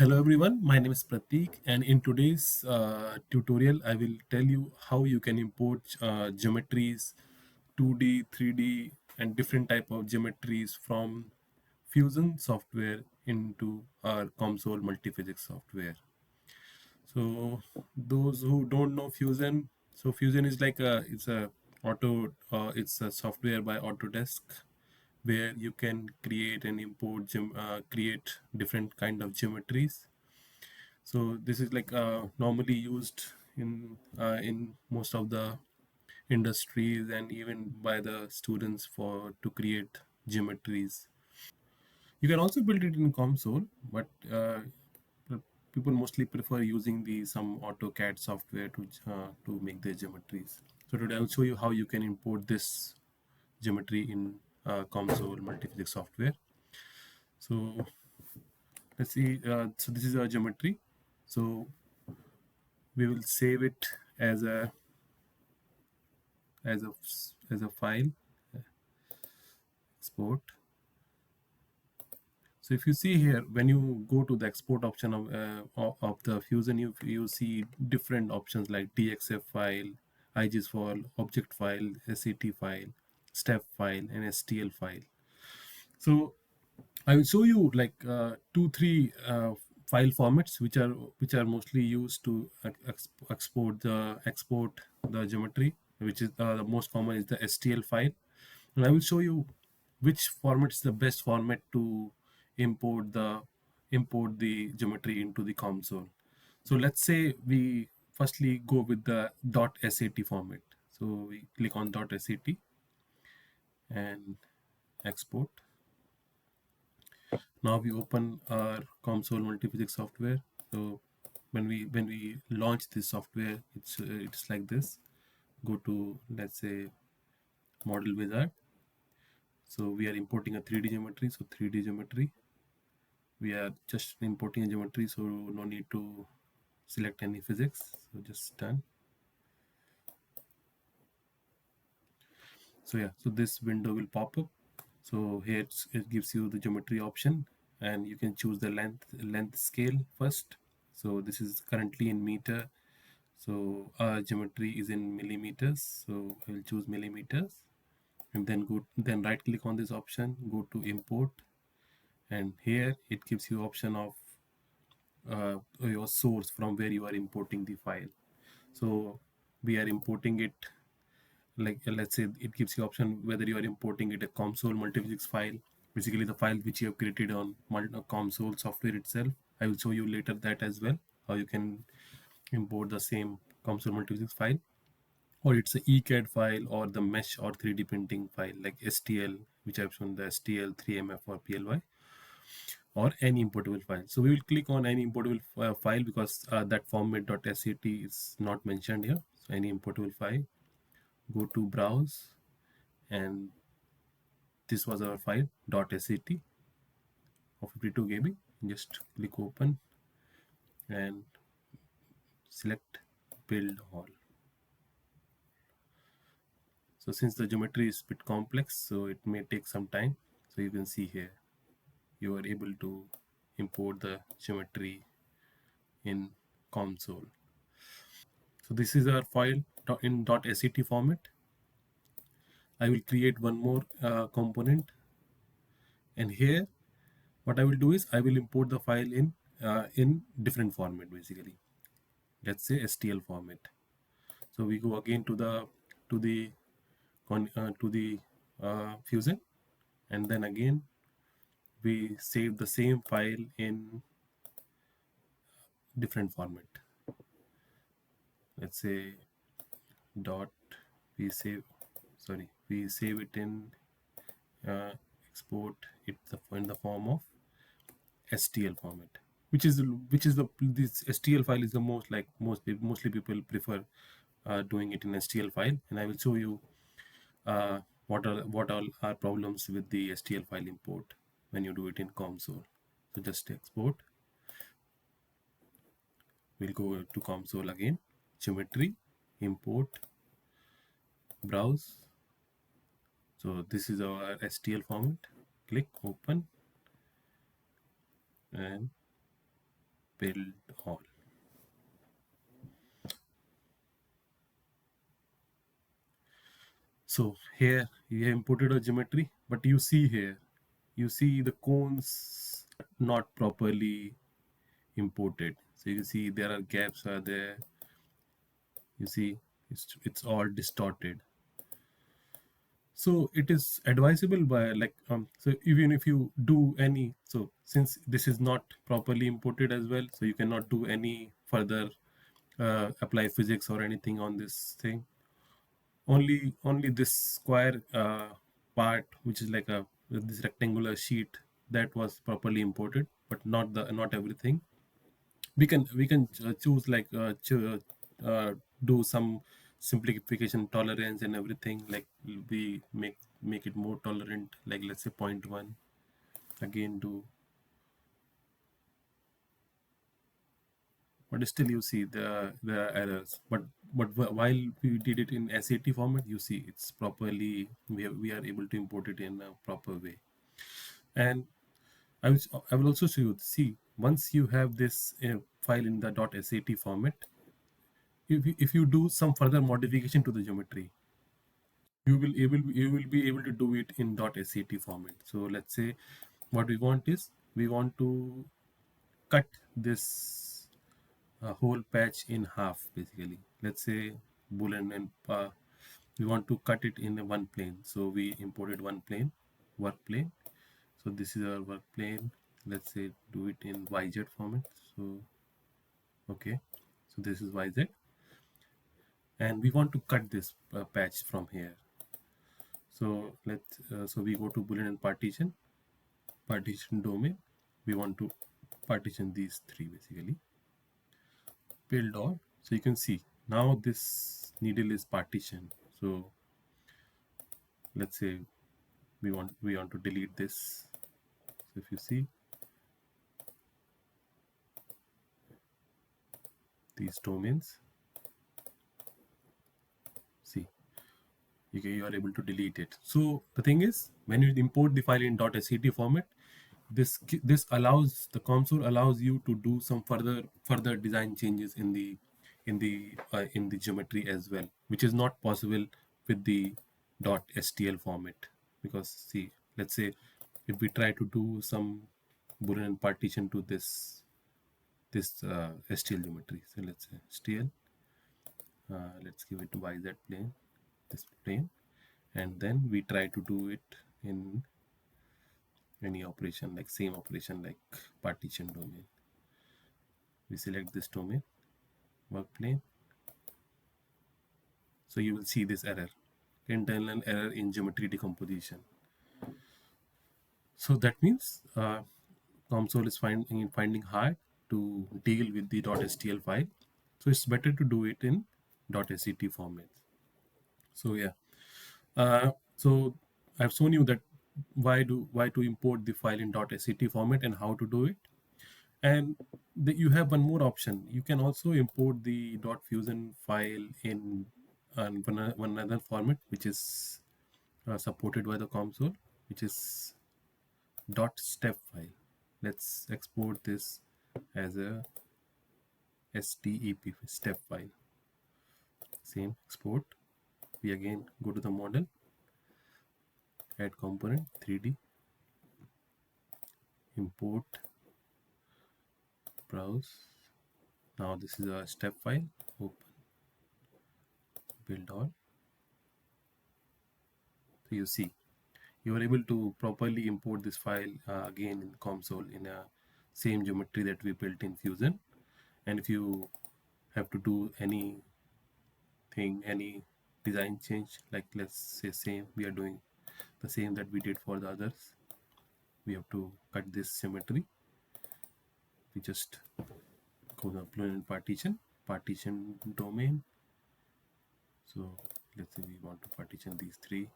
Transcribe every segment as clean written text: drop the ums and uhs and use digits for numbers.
Hello everyone, my name is Pratik, and in today's tutorial I will tell you how you can import geometries, 2D, 3D and different type of geometries from Fusion software into our COMSOL multiphysics software. So those who don't know Fusion, so Fusion is like it's a software by Autodesk where you can create and import create different kind of geometries. So this is like normally used in most of the industries and even by the students for to create geometries. You can also build it in COMSOL, but people mostly prefer using the some AutoCAD software to make their geometries. So today I'll show you how you can import this geometry in COMSOL multiphysics software. So let's see. So this is our geometry. So we will save it as a as a as a file, export. So if you see here, when you go to the export option of the Fusion, you see different options like DXF file, IGS file, object file, SAT file, step file, and STL file. So I will show you like two, three file formats which are mostly used to export the geometry, which is the most common is the STL file, and I will show you which format is the best format to import the import the geometry into the console. So let's say we firstly go with the .sat format. So we click on .sat and export. Now we open our console multiphysics software. So when we launch this software, it's like this. Go to, let's say, model wizard. So we are importing a 3D geometry. So 3D geometry, we are just importing a geometry, so no need to select any physics. So just done. So yeah, so this window will pop up. So here it gives you the geometry option, and you can choose the length scale first. So this is currently in meter. So our geometry is in millimeters. So I will choose millimeters, and then right click on this option, go to import, and here it gives you option of your source from where you are importing the file. So we are importing it, like let's say it gives you option whether you are importing it a COMSOL multiphysics file, basically the file which you have created on COMSOL software itself. I will show you later that as well, how you can import the same COMSOL multiphysics file, or it's a ECAD file or the mesh or 3D printing file like STL, which I've shown, the STL 3MF or PLY, or any importable file. So we will click on any importable file because that format.sat is not mentioned here. So any importable file, go to browse, and this was our file .sat of 52 KB. Just click open and select build all. So since the geometry is a bit complex, so it may take some time. So you can see here you are able to import the geometry in console. So this is our file in .sat format. I will create one more component, and here what I will do is I will import the file in different format, basically. Let's say STL format. So we go again to the to the Fusion, and then again we save the same file in different format. Let's say dot we save sorry we save it in uh, export it in the form of STL format, which is the this STL file is the most, like mostly people prefer doing it in STL file, and I will show you uh, what all are problems with the STL file import when you do it in console. So just export. We'll go to console again, geometry, import, browse. So this is our STL format. Click open, and build all. So here you have imported a geometry, but you see here, you see the cones not properly imported. So you see there are gaps are there. You see it's all distorted. So it is advisable by like so even if you do any, so since this is not properly imported as well, so you cannot do any further apply physics or anything on this thing. Only this square part, which is like a this rectangular sheet, that was properly imported, but not everything. We can choose like do some simplification tolerance and everything, like we make it more tolerant, like let's say point 0.1. Again do, but still you see there are errors, but while we did it in SAT format, you see it's properly, we are able to import it in a proper way. And I will also show you, see, once you have this file in the .sat format, if you do some further modification to the geometry, you will be able to do it in .sat format. So let's say what we want is, we want to cut this whole patch in half basically. Let's say boolean, and we want to cut it in one plane, so we imported one plane, work plane. So this is our work plane. Let's say do it in YZ format. So okay, so this is YZ, and we want to cut this patch from here. So so we go to boolean and partition domain. We want to partition these three basically. Build all. So you can see now this needle is partitioned. So let's say we want to delete this. So if you see these domains, see you are able to delete it. So the thing is, when you import the file in .sat format, this allows, the console allows you to do some further design changes in the geometry as well, which is not possible with the .stl format. Because see, let's say if we try to do some boolean partition to this stl geometry, so let's say stl, let's give it to yz plane, this plane, and then we try to do it in any operation, like same operation like partition domain. We select this domain, work plane. So you will see this error, internal error in geometry decomposition. So that means console is finding hard to deal with the .stl file. So it's better to do it in .sat format. So yeah, so I've shown you that why to import the file in .sat format and how to do it. And you have one more option. You can also import the .fusion file in one other format, which is supported by the console, which is .step file. Let's export this as a step step file. Same export. We again go to the model, add component, 3D, import, browse. Now this is a step file. Open, build all. So you see, you are able to properly import this file again in console in a same geometry that we built in Fusion. And if you have to do anything, any design change, like let's say same, we are doing the same that we did for the others. We have to cut this geometry. We just go to boolean partition domain. So let's say we want to partition these three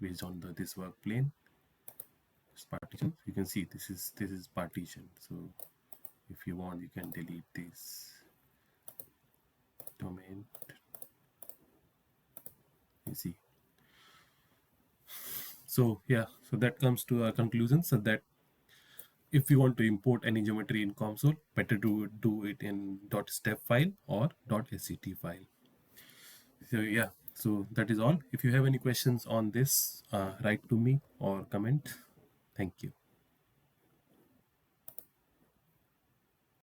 based on this work plane. This partition, you can see this is partition. So if you want, you can delete this domain. You see. So yeah, so that comes to a conclusion. So that if you want to import any geometry in COMSOL, better to do it in .step file or .sct file. So yeah, so that is all. If you have any questions on this, write to me or comment. Thank you.